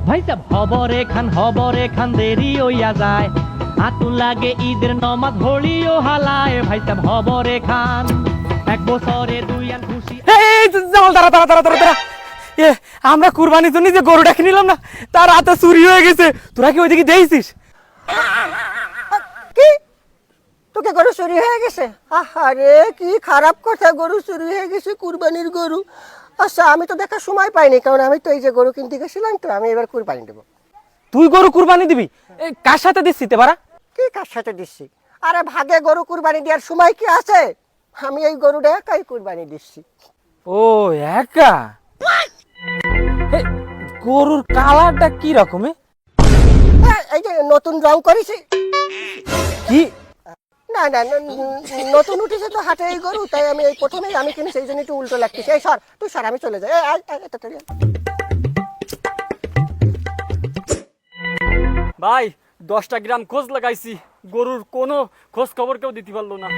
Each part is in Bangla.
ভাই সাহেব হবরে খান দেরি হইয়া যায়, আতুল লাগে ঈদের নমাজ হলিও হালায়। ভাই সাহেব হবরে খান, এক বছরে দুই আন খুশি। এই জামাল দাঁড়া দাঁড়া দাঁড়া দাঁড়া দাঁড়া। আমরা কুরবানির জন্য যে গরুটা কিনিলাম না, তার হাতে চুরি হয়ে গেছে। তোরা কি ওইদিকে দেখছিস? কি তোকে গরু চুরি হয়ে গেছে? আহারে কি খারাপ কথা, গরু চুরি হয়ে গেছে, কুরবানির গরু। আচ্ছা আমি তো দেখার সময় পাইনি, কারণ আমি তো এই যে গরু কিনতে গেছিলাম, তো আমি এবার কুরবানি দেবো। তুই গরু কুরবানি দিবি? কার সাথে দিচ্ছি তেবারা? কি কার সাথে দিচ্ছি? আরে ভাগে গরু কুরবানি দেওয়ার সময় কি আছে? আমি এই গরুটা একাই কুরবানি দিচ্ছি। ও একা? গরুর কালারটা কি রকমের? এই যে নতুন রং করেছি। কি? না না নতুন উঠেছে তো হাটে এই গরু, তাই আমি এই প্রথমেই আমি কিনেছি, এই জন্য একটু উল্টো লাগতেছে। এই সর তুই সর, আমি চলে যাই। ভাই 10টা গ্রাম খোঁজ লাগাইছি, গরুর কোনো খোঁজ খবর কেউ দিতে পারলো না।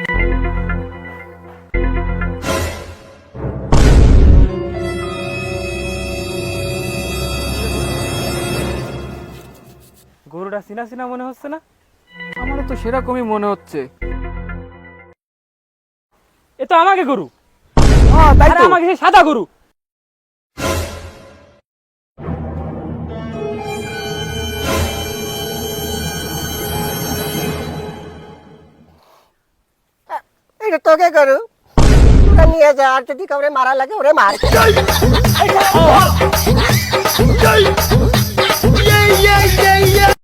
গরুটা চিনা চিনা মনে হচ্ছে না? আমারও তো সেরকমই মনে হচ্ছে। এ তো আমাকে গরু। হ্যাঁ তাই আরে তো। আমাকে সেই সাদা গরু। এটা তোকে গরু, তোরা নিয়ে যা, আর যদি কাউরে মারা লাগে ওরে মার।